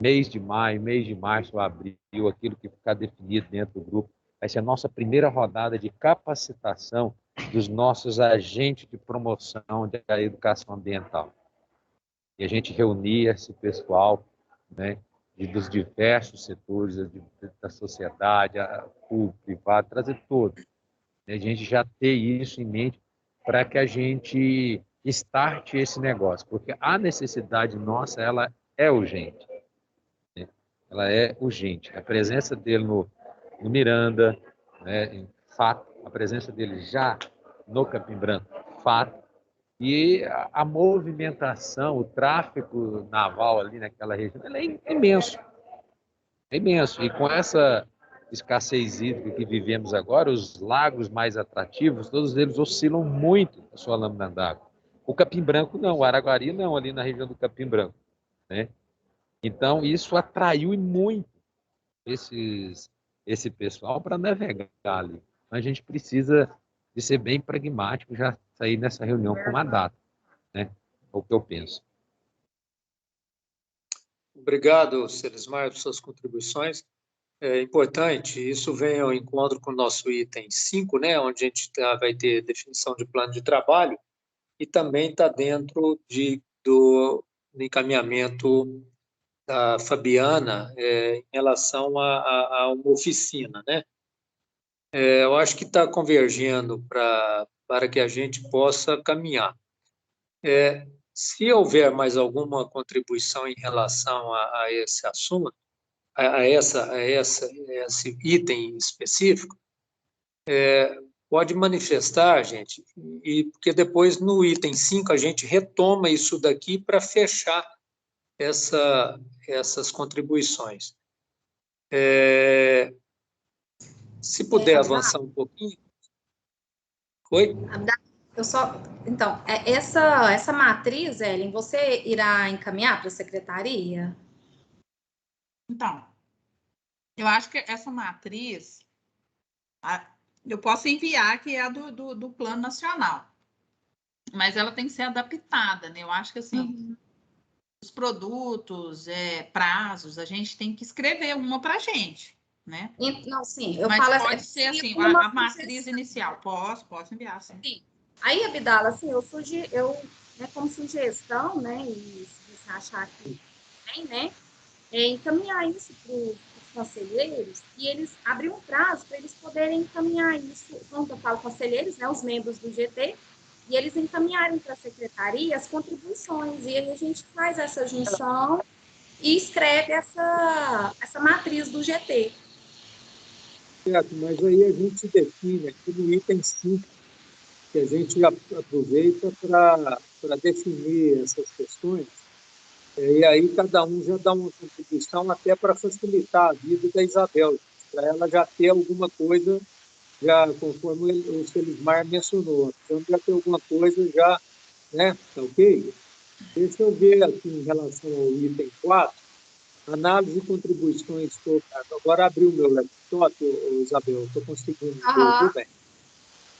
mês de maio, mês de março, abril, aquilo que ficar definido dentro do grupo, vai ser a nossa primeira rodada de capacitação dos nossos agentes de promoção da educação ambiental. E a gente reunir esse pessoal, né, dos diversos setores da sociedade, público, privado, trazer todos. A gente já ter isso em mente para que a gente starte esse negócio, porque a necessidade nossa, ela é urgente. Ela é urgente. A presença dele no Miranda, né, fato. A presença dele já no Capim Branco, fato. E a movimentação, o tráfego naval ali naquela região, ele é imenso. É imenso. E com essa escassez hídrica que vivemos agora, os lagos mais atrativos, todos eles oscilam muito a sua lâmina d'água. O Capim Branco não, o Araguari não, ali na região do Capim Branco, né? Então, isso atraiu muito esse pessoal para navegar ali. A gente precisa de ser bem pragmático, já sair nessa reunião com uma data, né? É o que eu penso. Obrigado, Selismar, por suas contribuições. é importante, isso vem ao encontro com o nosso item 5, né, onde a gente vai ter definição de plano de trabalho, e também está dentro do encaminhamento da Fabiana em relação a uma oficina, né? Eu acho que está convergindo para que a gente possa caminhar. Se houver mais alguma contribuição em relação a esse assunto, esse item específico, pode manifestar, gente, e porque depois no item 5 a gente retoma isso daqui para fechar essas contribuições. Se puder avançar um pouquinho. Oi? Então, essa matriz, Ellen, você irá encaminhar para a secretaria? Então, eu acho que essa matriz, eu posso enviar, que é a do Plano Nacional, mas ela tem que ser adaptada, né? Eu acho que, assim, os produtos, prazos, a gente tem que escrever uma para a gente, né? Não, sim, eu mas falo... pode ser, assim, a matriz inicial. Posso enviar, sim. Aí, Abdala, assim, como sugestão, né, e se você achar que tem, né, encaminhar isso para os conselheiros e eles abrir um prazo para eles poderem encaminhar isso, quando eu falo conselheiros, né, os membros do GT, e eles encaminharem para a secretaria as contribuições, e aí a gente faz essa junção e escreve essa matriz do GT. Certo, mas aí a gente define aqui no item 5, que a gente aproveita para definir essas questões, e aí cada um já dá uma contribuição até para facilitar a vida da Isabel, para ela já ter alguma coisa, já conforme o Selismar mencionou, então já ter alguma coisa já, né, tá ok? Deixa eu ver aqui em relação ao item 4, análise de contribuições. Agora abriu o meu laptop, Isabel, estou conseguindo ver bem.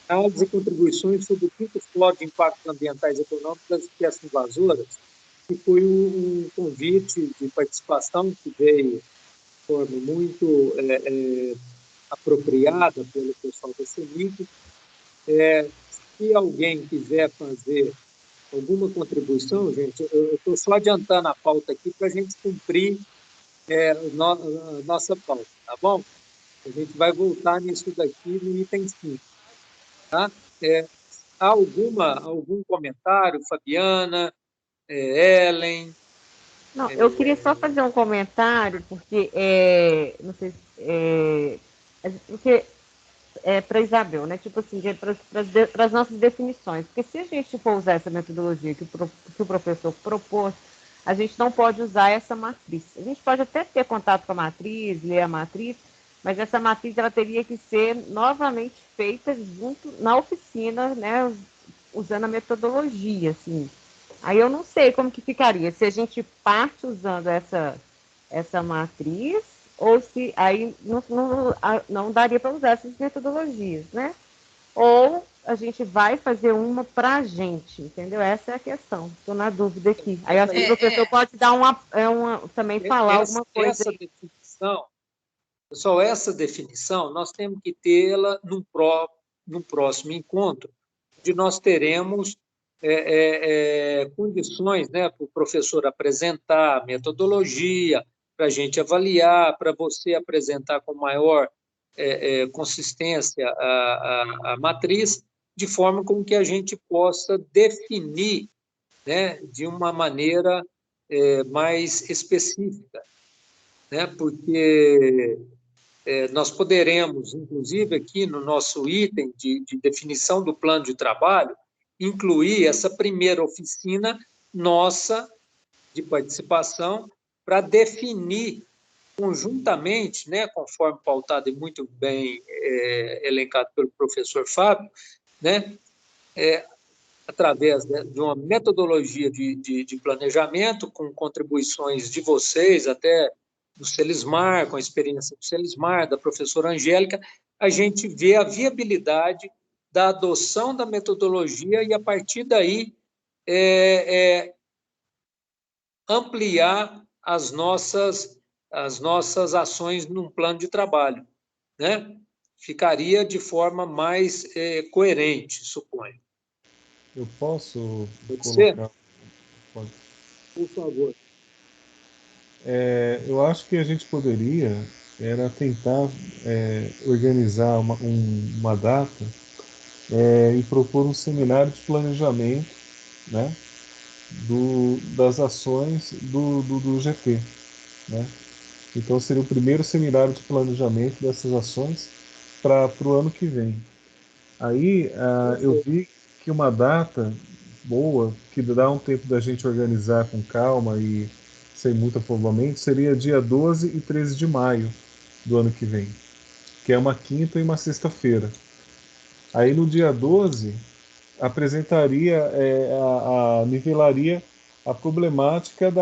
Análise de contribuições sobre o quinto Fórum de Impactos Ambientais e Econômicos das Espécies Invasoras, que foi um convite de participação que veio de forma muito apropriada pelo pessoal da CENIC. Se alguém quiser fazer alguma contribuição, gente, eu estou só adiantando a pauta aqui para a gente cumprir a nossa pauta, tá bom? A gente vai voltar nisso daqui no item 5. Tá? Há algum comentário, Fabiana, Ellen? Não, eu queria só fazer um comentário, porque, não sei, porque para Isabel, né? Tipo assim, para as nossas definições. Porque se a gente for usar essa metodologia que o professor propôs, a gente não pode usar essa matriz. A gente pode até ter contato com a matriz, ler a matriz, mas essa matriz ela teria que ser novamente feita junto na oficina, né? Usando a metodologia, assim. Aí eu não sei como que ficaria, se a gente parte usando essa matriz, ou se aí não daria para usar essas metodologias, né? Ou a gente vai fazer uma para a gente, entendeu? Essa é a questão. Estou na dúvida aqui. Aí acho que o professor pode dar também falar alguma coisa. Essa definição, pessoal, essa definição nós temos que tê-la num próximo encontro, onde nós teremos condições, né, para o professor apresentar a metodologia, para a gente avaliar, para você apresentar com maior consistência a matriz, de forma com que a gente possa definir, né, de uma maneira mais específica, né, porque nós poderemos, inclusive aqui no nosso item de definição do plano de trabalho, incluir essa primeira oficina nossa de participação para definir conjuntamente, né, conforme pautado e muito bem elencado pelo professor Fábio, né, através de uma metodologia de planejamento, com contribuições de vocês, até do Selismar, com a experiência do Selismar, da professora Angélica, a gente vê a viabilidade da adoção da metodologia e, a partir daí, ampliar as nossas as nossas ações num plano de trabalho, né? Ficaria de forma mais coerente, suponho. Eu posso Pode ser? colocar. Pode. Por favor. Eu acho que a gente poderia era tentar organizar uma data e propor um seminário de planejamento, né, das ações do GT, né? Então seria o primeiro seminário de planejamento dessas ações para o ano que vem. Aí eu vi que uma data boa, que dá um tempo da gente organizar com calma e sem muito afobamento, seria dia 12 e 13 de maio do ano que vem, que é uma quinta e uma sexta-feira. Aí no dia 12 apresentaria, nivelaria a problemática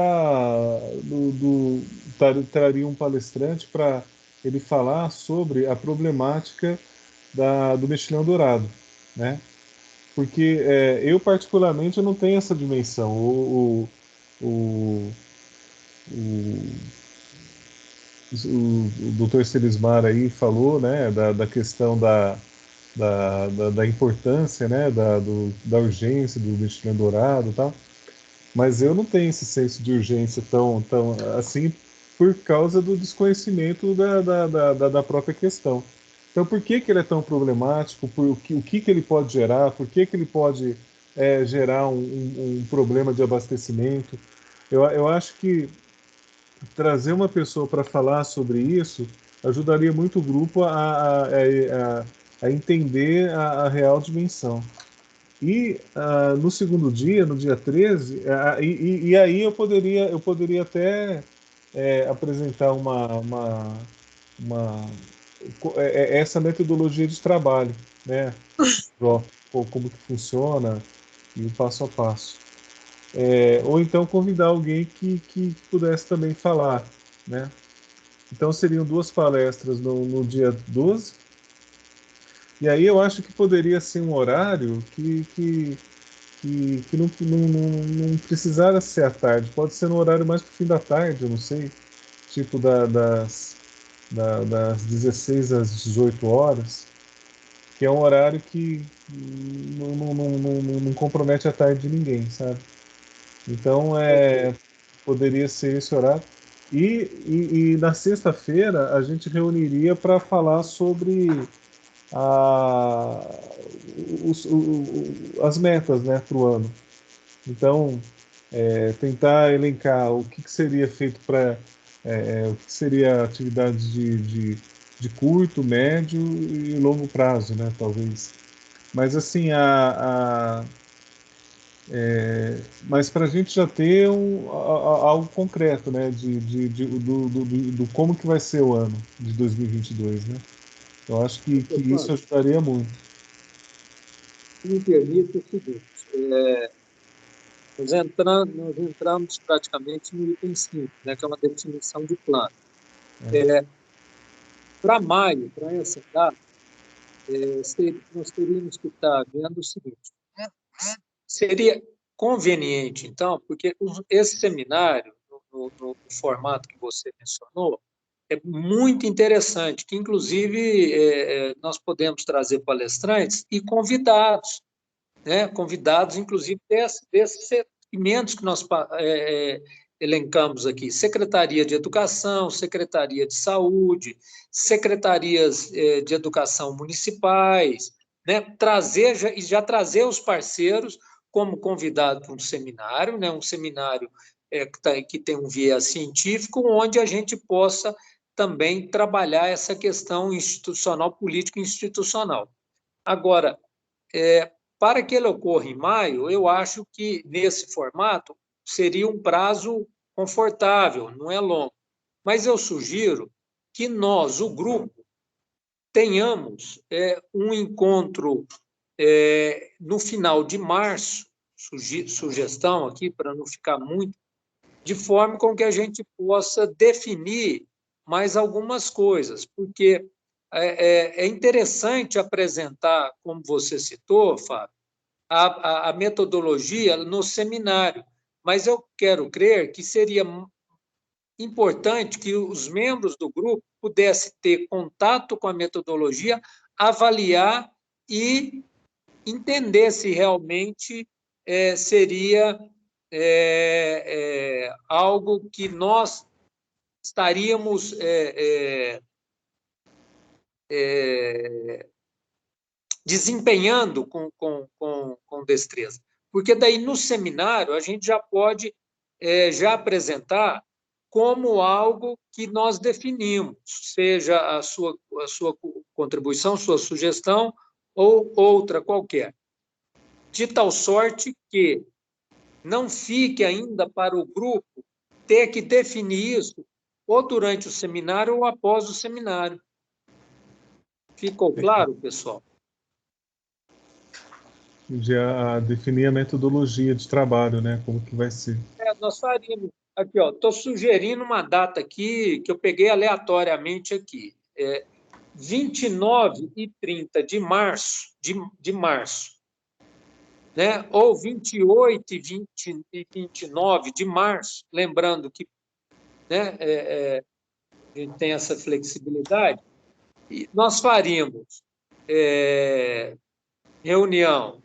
traria um palestrante para ele falar sobre a problemática do mexilhão dourado, né? Porque eu particularmente eu não tenho essa dimensão. O, o, o Dr. Selismar aí falou, né, da questão da importância, né, da urgência do mexilhão dourado e tal, mas eu não tenho esse senso de urgência tão assim por causa do desconhecimento da própria questão. Então, por que ele é tão problemático? O que ele pode gerar? Por que ele pode gerar um problema de abastecimento? Eu acho que trazer uma pessoa para falar sobre isso ajudaria muito o grupo a entender a real dimensão. E no segundo dia, no dia 13, e aí eu poderia até apresentar essa metodologia de trabalho, né? Como que funciona e o passo a passo. Ou então convidar alguém que pudesse também falar, né? Então seriam 2 palestras no dia 12, e aí eu acho que poderia ser um horário que não precisara ser à tarde, pode ser no horário mais pro fim da tarde, eu não sei, tipo das 16 às 18 horas, que é um horário que não compromete a tarde de ninguém, sabe? Então, poderia ser esse horário. E na sexta-feira a gente reuniria para falar sobre a, as metas, né, para o ano. Então, tentar elencar o que seria feito o que seria atividades de curto, médio e longo prazo, né, talvez. Mas assim, mas para a gente já ter algo concreto, né, do como que vai ser o ano de 2022, né? Eu acho que isso ajudaria muito. Se me permite, é o seguinte, nós entramos praticamente no item 5, né, que é uma definição de plano. Para maio, para essa data, nós teríamos que estar vendo o seguinte: seria conveniente, então, porque esse seminário, no formato que você mencionou, é muito interessante, que, inclusive, nós podemos trazer palestrantes e convidados, né? Convidados, inclusive, desses segmentos que nós elencamos aqui: Secretaria de Educação, Secretaria de Saúde, Secretarias de Educação municipais, né? Já trazer os parceiros como convidado para um seminário, né? Um seminário que tem um viés científico, onde a gente possa também trabalhar essa questão institucional, político-institucional. Agora, para que ele ocorra em maio, eu acho que, nesse formato, seria um prazo confortável, não é longo. Mas eu sugiro que nós, o grupo, tenhamos um encontro no final de março, sugestão aqui, para não ficar muito, de forma com que a gente possa definir mais algumas coisas, porque é interessante apresentar, como você citou, Fábio, a metodologia no seminário, mas eu quero crer que seria importante que os membros do grupo pudessem ter contato com a metodologia, avaliar e entender se realmente seria algo que nós estaríamos desempenhando com destreza. Porque daí, no seminário, a gente já pode já apresentar como algo que nós definimos, seja a sua contribuição, sua sugestão ou outra qualquer. De tal sorte que não fique ainda para o grupo ter que definir isso ou durante o seminário ou após o seminário. Ficou claro, pessoal? Já definir a metodologia de trabalho, né? Como que vai ser. Nós faríamos. Aqui, estou sugerindo uma data aqui que eu peguei aleatoriamente aqui. 29 e 30 de março, né? Ou 28 e 29 de março, lembrando que, né, a gente tem essa flexibilidade, e nós faríamos reunião.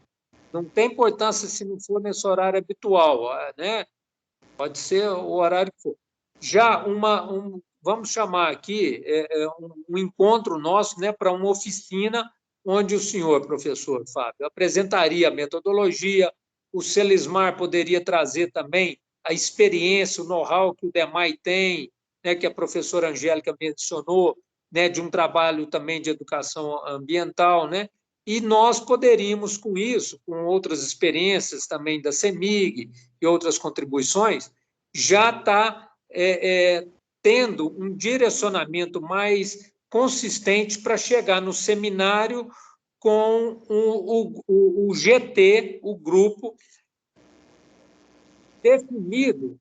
Não tem importância se não for nesse horário habitual, né? Pode ser o horário que for. Já vamos chamar aqui um encontro nosso, né, para uma oficina onde o senhor, professor Fábio, apresentaria a metodologia, o Celismar poderia trazer também a experiência, o know-how que o DEMAI tem, né, que a professora Angélica mencionou, né, de um trabalho também de educação ambiental, né? E nós poderíamos, com isso, com outras experiências também da CEMIG e outras contribuições, já estar tendo um direcionamento mais consistente para chegar no seminário com o GT, o grupo, definido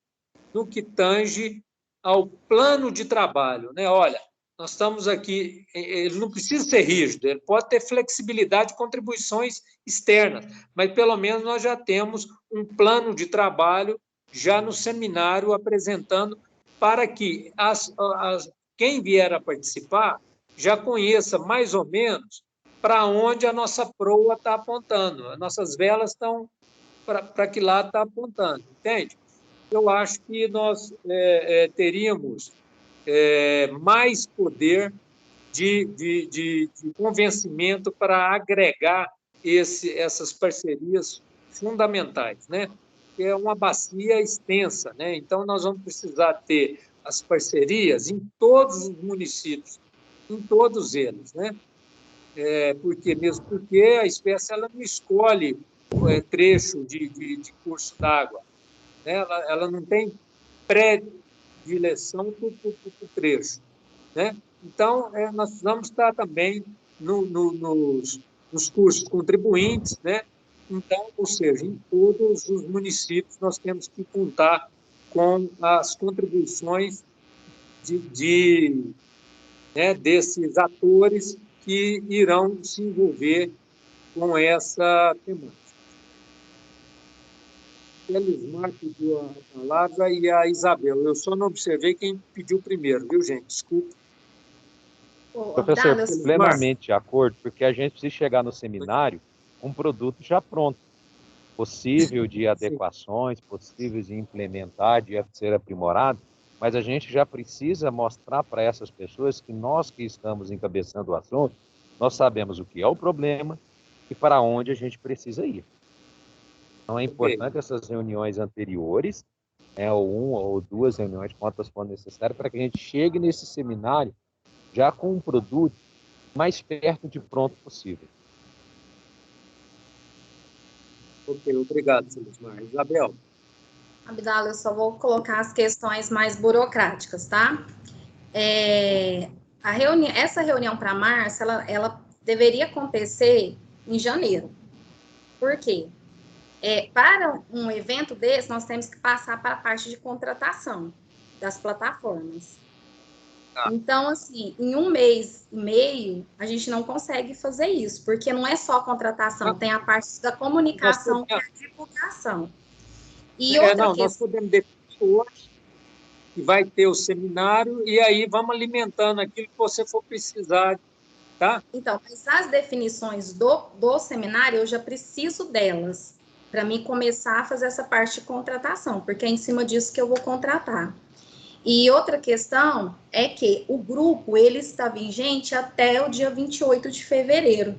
no que tange ao plano de trabalho, né? Olha, nós estamos aqui, ele não precisa ser rígido, ele pode ter flexibilidade de contribuições externas, mas pelo menos nós já temos um plano de trabalho já no seminário apresentando para que quem vier a participar já conheça mais ou menos para onde a nossa proa está apontando, as nossas velas estão para que lado está apontando, entende? Eu acho que nós teríamos mais poder de convencimento para agregar essas parcerias fundamentais, né? É uma bacia extensa, né? Então, nós vamos precisar ter as parcerias em todos os municípios, em todos eles, né? Mesmo porque a espécie ela não escolhe trecho de curso d'água, né? Ela não tem predileção por trecho, né? Então, nós vamos estar também nos cursos contribuintes, né? Então, ou seja, em todos os municípios nós temos que contar com as contribuições desses atores que irão se envolver com essa temática. A Elismar pediu a palavra e a Isabel. Eu só não observei quem pediu primeiro, viu, gente? Desculpe. Professor, plenamente de acordo, porque a gente precisa chegar no seminário com um produto já pronto, possível de adequações, possível de implementar, de ser aprimorado, mas a gente já precisa mostrar para essas pessoas que nós que estamos encabeçando o assunto, nós sabemos o que é o problema e para onde a gente precisa ir. Então é importante essas reuniões anteriores, ou uma ou duas reuniões, quantas forem necessárias, para que a gente chegue nesse seminário já com um produto mais perto de pronto possível. Ok, obrigado, Celismar. Isabel. Abdala, eu só vou colocar as questões mais burocráticas, tá? Essa reunião para março, ela deveria acontecer em janeiro. Por quê? Para um evento desse, nós temos que passar para a parte de contratação das plataformas. Então, assim, em 1 mês e meio, a gente não consegue fazer isso, porque não é só a contratação, tem a parte da comunicação e a divulgação. E outra questão... Nós podemos definir hoje. e vai ter o seminário, e aí vamos alimentando aquilo que você for precisar, tá? Então, mas as definições do seminário, eu já preciso delas, para mim começar a fazer essa parte de contratação, porque é em cima disso que eu vou contratar. E outra questão é que o grupo, ele está vigente até o dia 28 de fevereiro.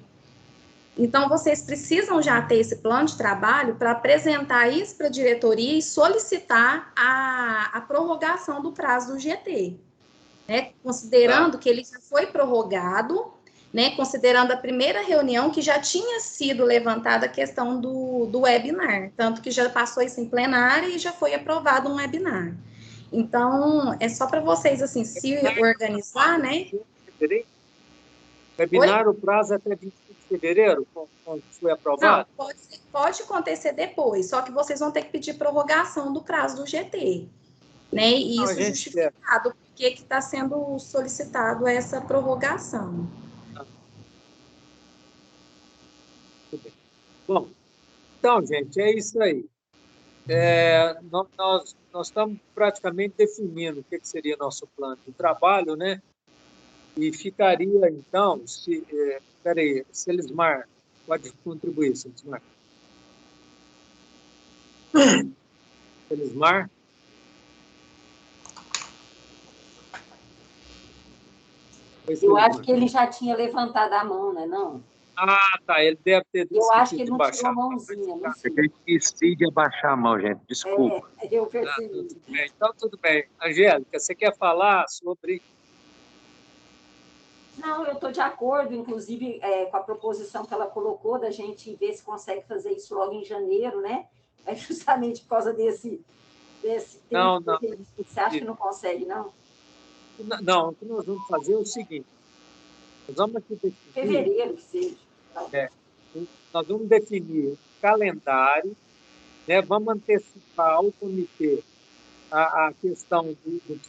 Então, vocês precisam já ter esse plano de trabalho para apresentar isso para a diretoria e solicitar a prorrogação do prazo do GT, né? Considerando que ele já foi prorrogado, né? Considerando a primeira reunião que já tinha sido levantada a questão do webinar, tanto que já passou isso em plenário e já foi aprovado um webinar. Então, é só para vocês, assim, se organizar, né? Webinar, o prazo é até 25 de fevereiro, quando foi aprovado? Não, pode acontecer depois, só que vocês vão ter que pedir prorrogação do prazo do GT, né? E isso justificado, porque está sendo solicitado essa prorrogação. Bom, então, gente, é isso aí. Nós estamos praticamente definindo o que seria nosso plano de trabalho, né? E ficaria, então, espera aí, Selismar, pode contribuir, Selismar. Selismar? Eu acho que ele já tinha levantado a mão, né? Não? Ah, tá, ele deve ter Eu acho que ele não tirou a mãozinha, não sei. Eu esqueci de abaixar a mão, gente, desculpa. Eu percebi. Tudo bem. Então, tudo bem. Angélica, você quer falar sobre... Não, eu estou de acordo, inclusive, com a proposição que ela colocou, da gente ver se consegue fazer isso logo em janeiro, né? É justamente por causa desse Não. Você acha que não consegue, não? Não, o que nós vamos fazer é o seguinte. Nós vamos aqui definir... Fevereiro, que seja. Nós vamos definir o calendário, né? Vamos antecipar ao comitê a questão do que